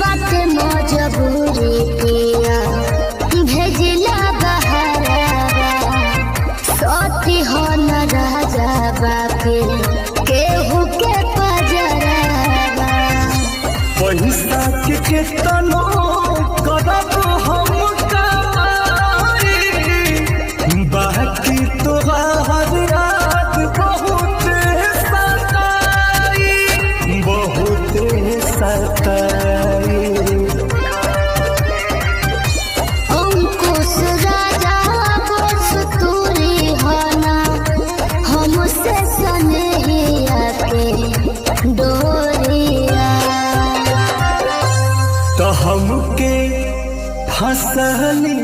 [SPEAKER 1] बात मजबूरी पिया भेजिला बहरावा, सती हो न राजा बापे केहू के पजरावा।
[SPEAKER 2] पैसा के केतनो करब हम कमाई, बाकी तोहार याद बहुत सताई, बहुत सताई।
[SPEAKER 1] अंकुश राजा बस तूरी होना, हमसे सनहिया के डोरिया।
[SPEAKER 2] तो हमके फसाली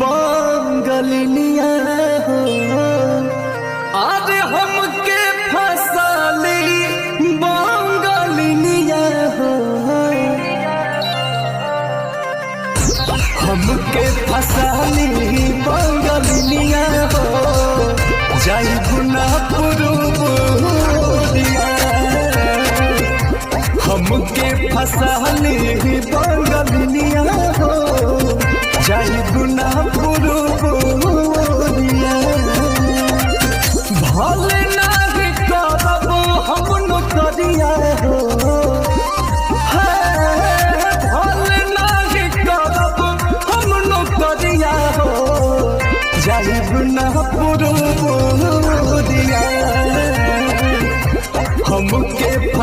[SPEAKER 2] बंगलिनिया हो, अरे हमके फसाली बंगलिनिया हो, हमके फसाली बंगलिनिया हो, जाइब ना पुरुबोरिया, हमके फसाली बंगलिनिया हो, जाइब ना पुरुबोरिया, भल नाही करब हम नौकरिया हो,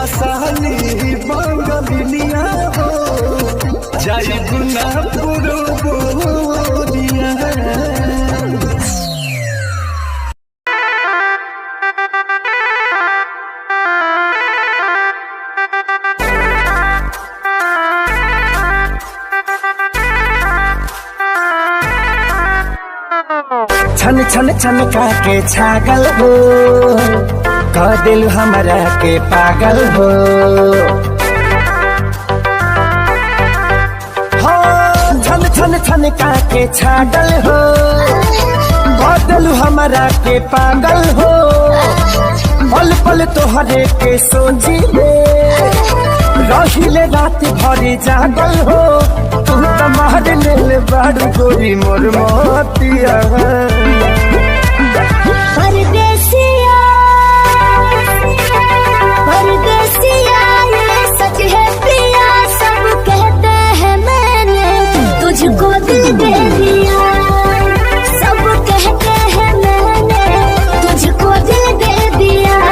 [SPEAKER 2] हसाली बंगलिया हो जाई गुना पुरो बोलिया। छन छन छन के छागल हो कह दिल हमरा के पागल हो। छन छन छन के छागल हो कह दिल हमरा के पागल हो। पल पल तोहरे के सोची रहिले रात भरी जागल हो। तू तो मार लेल बाड़ू गोरी मोर मोतिया।
[SPEAKER 1] परदेसिया परदेसिया ये सच है पिया सब कहते हैं मैंने तुझको दिल दे दिया। सब कहते हैं मैंने तुझको दिल दे दिया।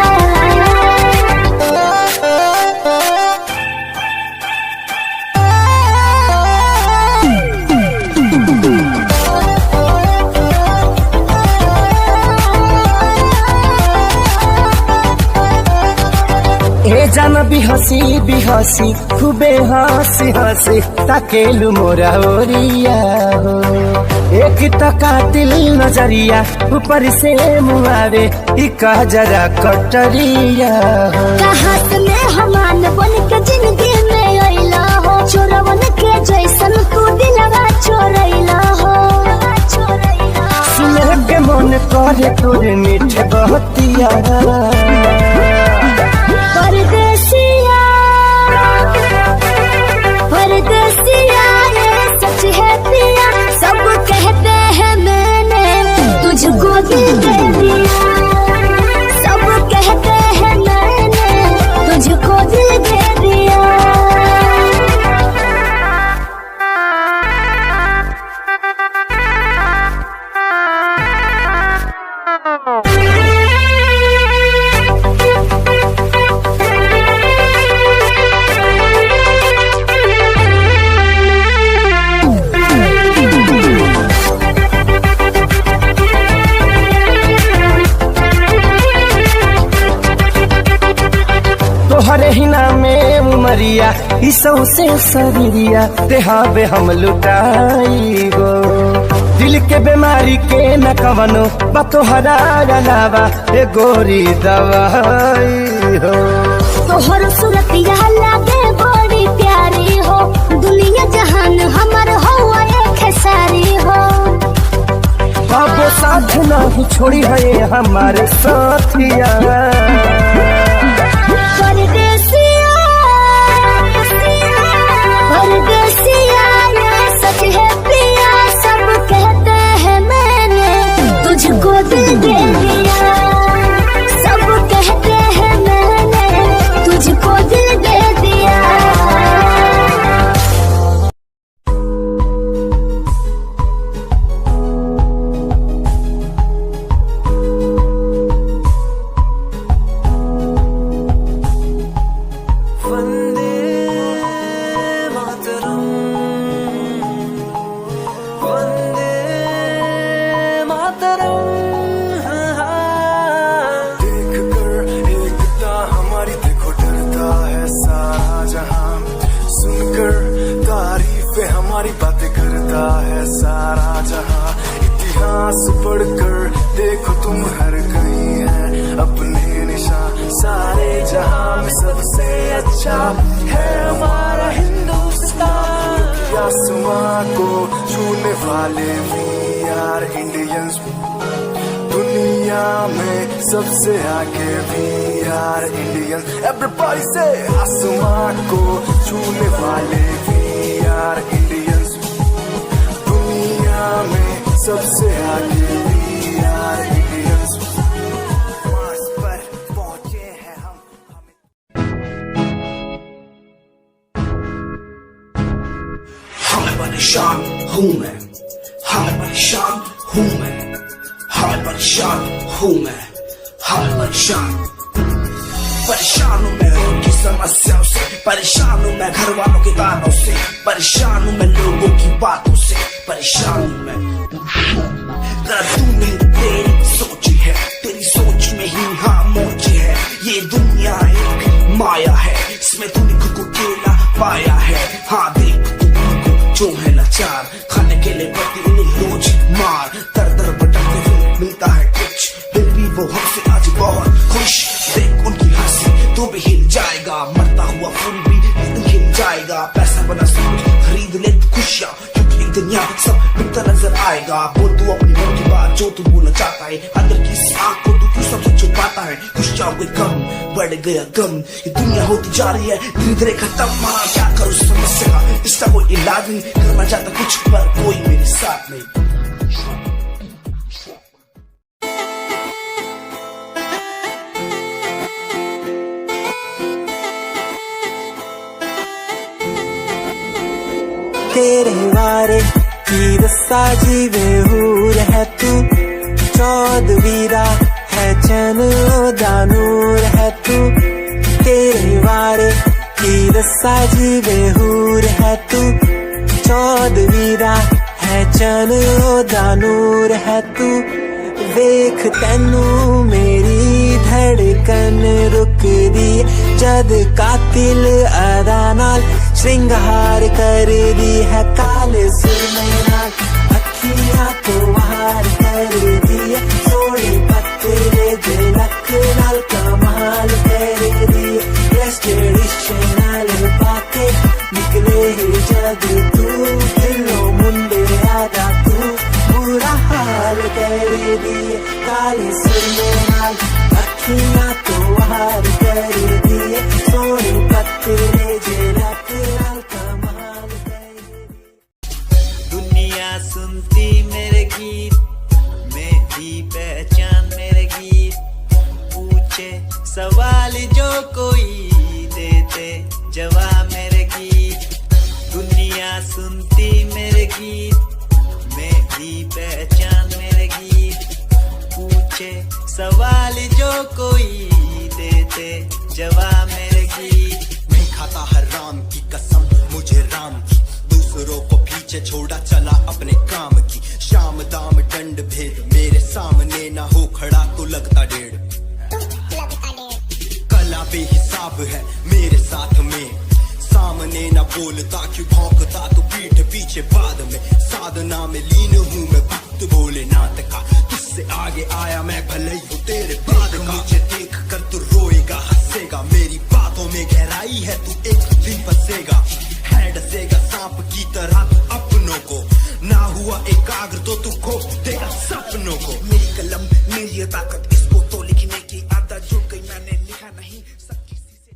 [SPEAKER 2] जान बिहसी खूबे हंसी हंसी ताकेलु मोरा ओरिया हो। एक तो कातिल नजरिया ऊपर से मुआरे इका जरा कटरिया हो।
[SPEAKER 1] कहाँ से मेहमान बन के जिंदगी में अइला हो। चोरवन के जैसन तू दिलवा चोरैला हो।
[SPEAKER 2] सुने के मन करे तोरे मीठे बहतिया।
[SPEAKER 1] परदेसिया परदेसिया ये सच है पिया सब कहते हैं मैंने तुझको दिल दे दिया। सब कहते हैं मैंने तुझको दिल दे दिया।
[SPEAKER 2] तोहरे हिना में उमरिया इसौ से शरीरिया देहाबे हम लुटाई गो। दिल के बीमारी के न कवनो बतोहरा अलावा ए गोरी दवाई हो।
[SPEAKER 1] तोहर सूरतिया लागे बड़ी प्यारी हो। दुनिया जहान हमर हो एक सारी हो।
[SPEAKER 2] बाबो साथ नहीं छोड़ी है हमारे साथिया।
[SPEAKER 1] परदेसिया परदेसिया ये सच है पिया सब कहते हैं मैंने तुझको दिल दे दिया। सब कहते हैं मैंने तुझको दिल दे दिया।
[SPEAKER 6] हमारी बातें करता है सारा जहां। इतिहास पढ़कर देखो तुम हर कहीं है अपने निशान। सारे जहां में सबसे अच्छा है हमारा हिंदुस्तान। आसमां को छूने वाले भी यार इंडियंस। दुनिया में सबसे आगे भी यार इंडियंस। एवरीबॉडी से आसमां को छूने वाले भी यार इंडियंस। दुनिया में सबसे आगे भी यार इंडियंस। मार्स पर पहुंचे हैं हम।
[SPEAKER 7] परेशान हूँ मैं, हाँ परेशान हूँ मैं, हाँ परेशान हूँ मैं, हाँ परेशान हूँ मैं। समस्याओं से, परेशान हूँ मैं घर वालों के तानों से, परेशान हूँ मैं लोगों की बातों से, परेशान हूँ मैं। जरा तू नहीं तेरी सोच है, तेरी सोच में ही हाँ मोच है। ये दुनिया एक माया है, इसमें तूने खुद को अकेला पाया है। हाँ देख तू उनको जो है लाचार, खाने के लिए पड़ती उन्हें रोज मार। दर दर भटकते हुए मिलता है कुछ, फिर भी वो हमसे आज बहुत खुश। देख उनकी हंसी तू भी हिल जाएगा, मरता हुआ फूल भी हिल जाएगा। पैसा बना सब कुछ खरीद ले खुशियाँ, क्योंकि एक दिन यहाँ सब मिलता नजर आएगा। बोल तू अपनी मन की बात जो तू बोलना चाहता है, अंदर की इस आँख को तू क्यों सबसे छुपाता है। खुशियाँ हुए कम, बढ़ गया गम, ये दुनिया होती जा रही है धीरे धीरे खत्म। हाँ क्या करूँ समस्या का, इसका कोई इलाज नहीं, करना चाहता कुछ पर कोई मेरे साथ नहीं।
[SPEAKER 8] तेरे वारे की रस्सा जीवे हूर है तू, चौदवीरा है चैन दानूर है तू। तेरे वारे की रस्सा जीवे हूर है तू, चौदवीरा है चैन दानूर है तू। वेख तैनू मेरी धड़कन रुक दी, जद कातिल अदा नाल श्रृंगार कर दी है। काले सुरमे नाल अखियां तो वार कर दी है, सोने पत्ते झलक नाल कमाल कर दी है। ड्रेस ट्रेडिशनल पाके निकले ही जद तू, दिलों मुंडे आदा तू बुरा हाल कर दी है। काले सुरमे नाल अखियां तो वार कर दी है, सोने पत्ते झलक नाल कमाल कर दी।
[SPEAKER 9] दुनिया सुनती मेरे गीत, मेरी पहचान मेरे गीत, पूछे सवाल जो कोई देते जवाब मेरे गीत। दुनिया सुनती मेरे गीत, मेरी पहचान मेरे गीत, पूछे सवाल जो कोई देते जवाब मेरे गीत।
[SPEAKER 10] नहीं खाता हराम की कसम मुझे राम की, दूसरों को पीछे छोड़ा चला अपने काम की। शाम दाम दंड भेद मेरे सामने ना हो खड़ा तो लगता डेढ़। कला बेहिसाब है मेरे साथ में, सामने ना बोलता क्यों भौंकता तो पीठ पीछे बाद में। साधना में लीन हूँ मैं भक्त भोलेनाथ का, तुझसे आगे आया मैं भले ही हूँ तेरे बाद का। मुझे देख कर तू रोएगा हंसेगा, मेरी बातों में गहराई है तू एक दिन फंसेगा। है डसेगा सांप की तरह तू अपनों को, ना हुआ एकाग्र तो तू खो देगा सपनों को। मेरी कलम मेरी ये ताकत, इसको तो लिखने की आदत जुड़ गई, मैंने लिखा नहीं सब किसी से।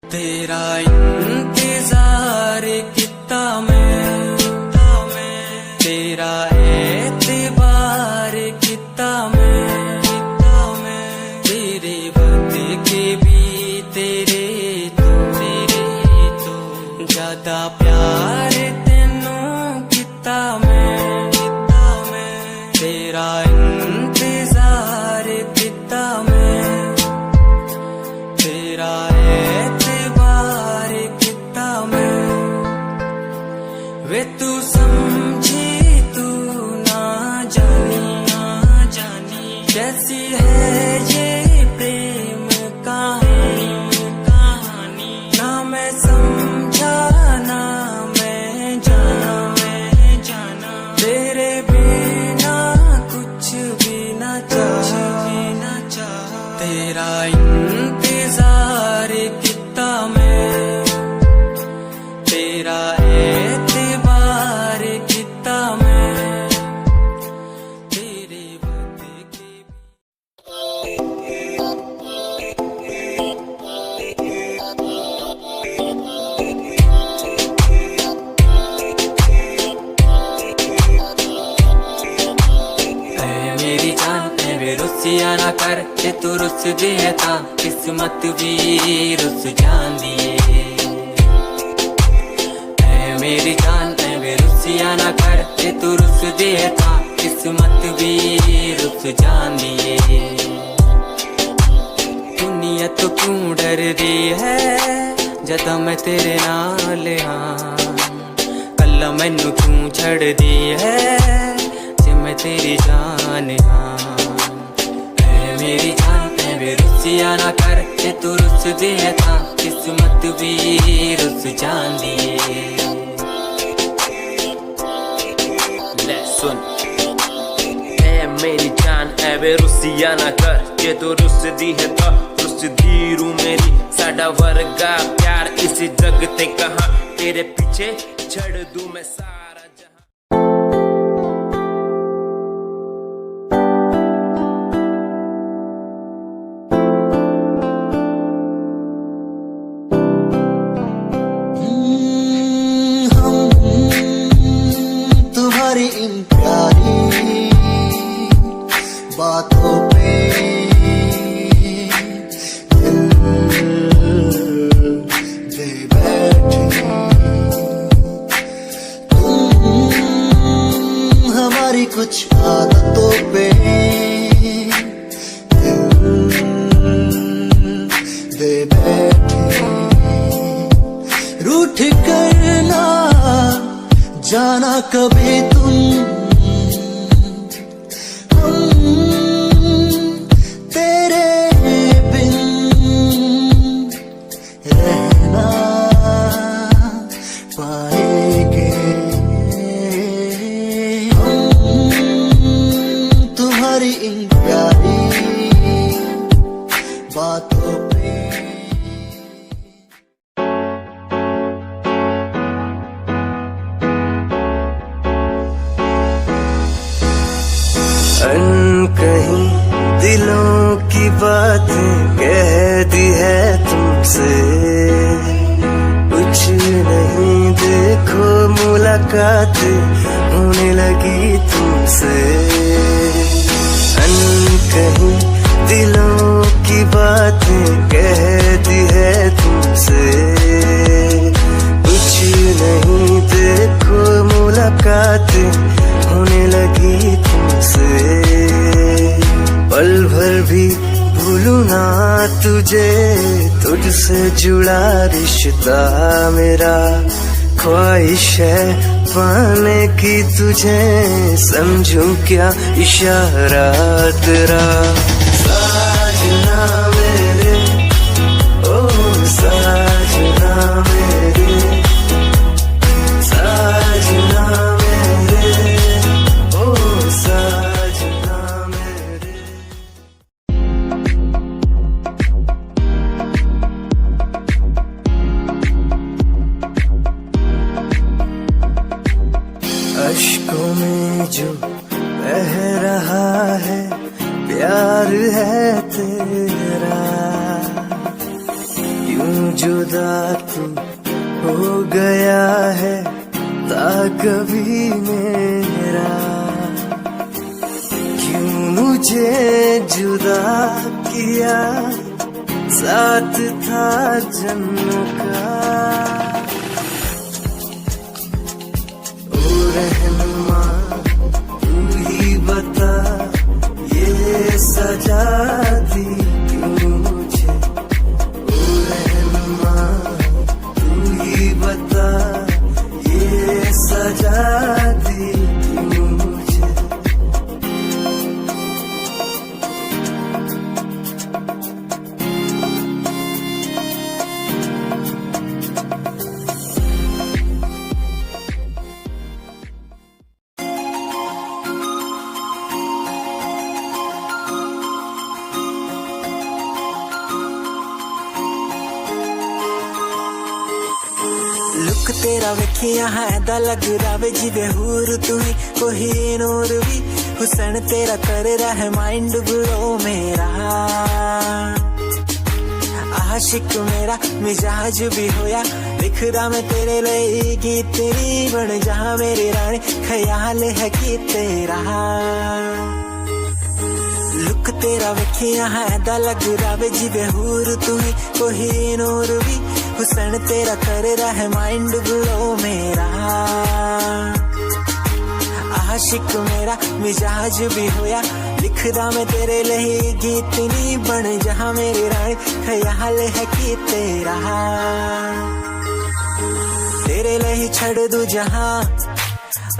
[SPEAKER 8] तेरा इंतजार कितना मैं, तेरा एतबार कितना मैं, तेरे वक्त के भी तेरे तो ज्यादा प्यार तेनू कितना मैं, तेरा इंतजार कितना मैं, तेरा एतबार कितना मैं। वे तू रुसिया ना कर जे तू रुस जे ता किस्मत भी रुस जांदी ऐ मेरी जान ऐ रुसिया ना कर जे तू रुस जे ता किस्मत भी रुस जांदी दुनिया तो क्यों डर दी है जदा मैं तेरे नाल हाँ कल्ला मैनू क्यों छड़ दी है जे मैं तेरी जान हाँ ऐ मेरी जान ऐ रुसिया ना कर जे तू रुस जे ता किस्मत भी रुस जांदी ले सुन
[SPEAKER 2] मेरी जान ऐ वे रुसिया ना कर जे तू रुस दी है तो रुस दी रू मेरी साडा वर्गा प्यार इस जग ते कहां तेरे पीछे छड़ दूं मैं सारा जहां
[SPEAKER 10] तुम्हारी इन प्यारी बातों पे दिल दे बैठे तुम हमारी कुछ आदतों पे दिल दे बैठे रूठ करना जाना कभी तुम
[SPEAKER 9] कहीं दिलों की बातें कह दी है तुमसे कुछ नहीं देखो मुलाकात होने लगी तुमसे कहीं दिलों की बातें कह दी है तुमसे कुछ नहीं देखो मुलाकात होने लगी तुमसे पल भर भी भूलूं ना तुझे तुझसे जुड़ा रिश्ता मेरा ख्वाहिश है पाने की तुझे समझूं क्या इशारा तेरा साजना मेरे ओ साजना मेरे साजना मेरे ओ साजना मेरे अश्कों में जो बह रहा है प्यार है तेरा यूं जुदा तू हो गया है ता कभी मेरा क्यों मुझे जुदा किया साथ था जन्मों का रहनुमा तू ही बता ये सजा दी क्यों मुझे ओ रहनुमा तू ही बता ये सजा दी क्यों मुझे लुक तेरा वेखिया है दा लग रावे जिवे हूर तू ही कोई नूर भी हुसैन तेरा कर रहा माइंड ब्लो मेरा आशिक मेरा मिजाज भी होया लिखदा मैं तेरे लिए गीत तेरी बन जा मेरी रानी ख्याल है कि तेरा लुक तेरा वेखिया है दा लग रावे जिवे हूर तू ही कोई नूर भी हुसन तेरा कर रहा माइंड ब्लो मेरा आशिक मेरा मिजाज भी होया लिखदा मैं तेरे लिए गीत नहीं बन जहां मेरी रानी ख्याल है कि तेरा तेरे लिए छड़ दू जहां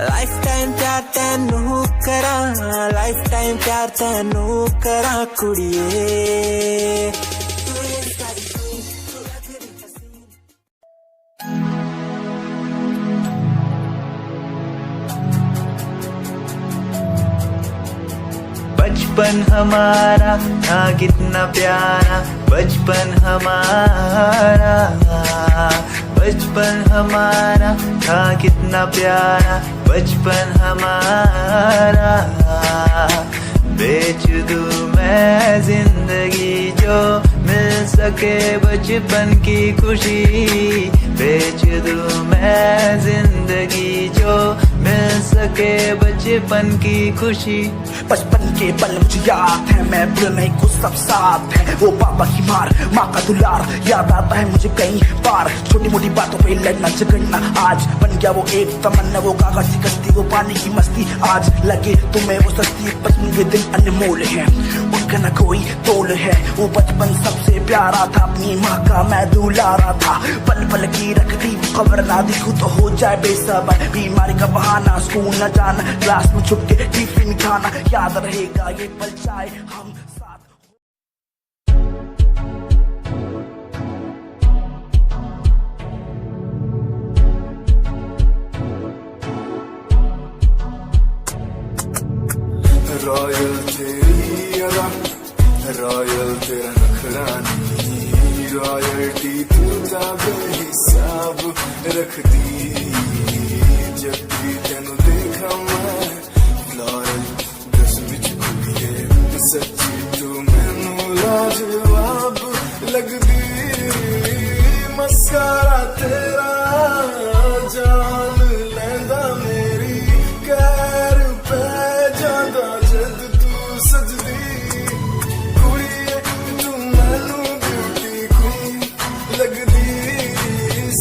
[SPEAKER 9] लाइफ टाइम प्यार तेनू करा लाइफ टाइम प्यार तेनू करा कुड़िए
[SPEAKER 11] बचपन हमारा था कितना प्यारा बचपन हमारा बचपन हमारा था कितना प्यारा बचपन हमारा बेच दूं मैं जिंदगी जो मिल सके बचपन की खुशी बेच दूं मैं जिंदगी जो मिल सके बचपन की खुशी
[SPEAKER 7] बचपन के पल मुझे याद है मैं भूलने को सब साथ है वो पापा की मार माँ का दुलार याद आता है मुझे कई बार छोटी मोटी बातों पे लड़ना झगड़ना आज बन गया वो एक तमन्ना वो कागज की कश्ती वो पानी की मस्ती आज लगे तुम्हें वो सस्ती बचपन के दिन अनमोल है उनका न कोई तोल है वो बचपन सबसे प्यारा था अपनी माँ का मैं दुलारा था पल पल की रखती खबर ना दिखूं तो हो जाए बेसबर बीमारी का बहाना स्कूल न जाना क्लास में छुप के टिफिन खाना याद रहेगा ये पल चाहे हम साथ
[SPEAKER 6] रॉयल तेरी अदा रॉयल तेरा नखरानी रॉयल्टी तू का बेहिसाब रख दी जब भी तेनू देखा मैं फ्लोरल ड्रेस विच खुलिए सच्ची तू मैनू लाजवाब लगदी मस्कारा तेरा जान लैंदा मेरी कैर पे जादा जद तू सजदी कुड़िए तू मैनू ब्यूटी क्वीन लगदी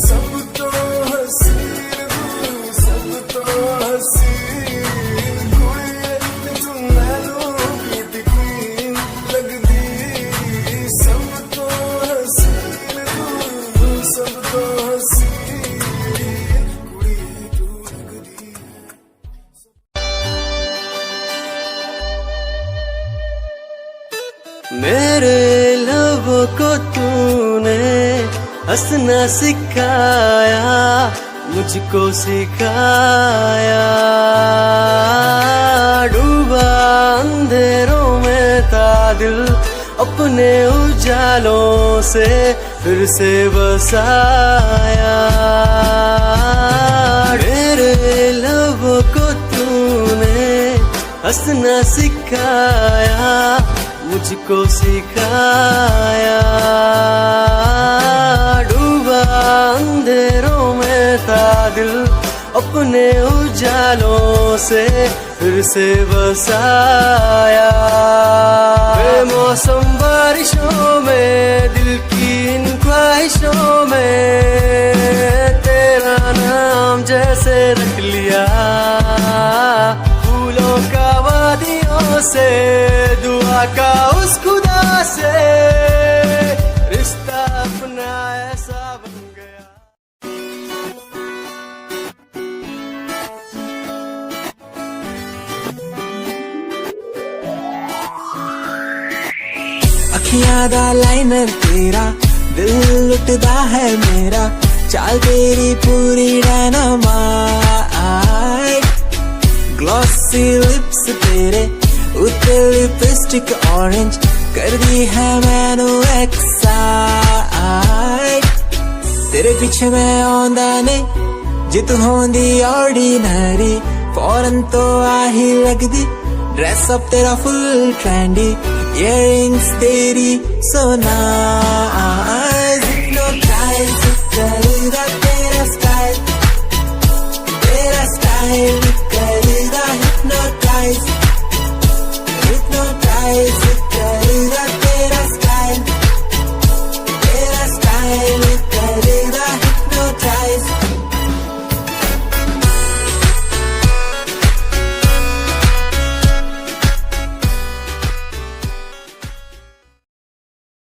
[SPEAKER 6] सब तो हसीन तू सब तो हसीन कुड़िए तू मैनू ब्यूटी क्वीन लगदी सब तो हसीन तू सब तो हसीन कुड़िए तू लगदी
[SPEAKER 11] मेरे लबों को तूने हंसना सिखाया मुझको सिखाया डूबा अंधेरों में था दिल अपने उजालों से फिर से बसाया मेरे लबों को तूने हंसना सिखाया मुझको सिखाया डूबा अंधेरों में था दिल अपने उजालों से फिर से बसाया बेमौसम बारिशों में दिल की इन ख्वाहिशों में तेरा नाम जैसे रख लिया फूलों का वादियों से दुआ का उस खुदा से रिश्ता अपना ऐसा बन गया
[SPEAKER 9] अखियां दा लाइनर तेरा दिल लुटदा है मेरा चाल तेरी पूरी डायनामाइट ग्लॉसी लिप्स तेरे उत्ते लिपस्टिक ऑरेंज कर दी है मैनू एक्साइट तेरे पीछे मैं आंदा ने जे तू होंदी ऑर्डिनरी फौरन तो आही लगदी ड्रेस अप तेरा फुल ट्रेंडी इयरिंग्स तेरी सोना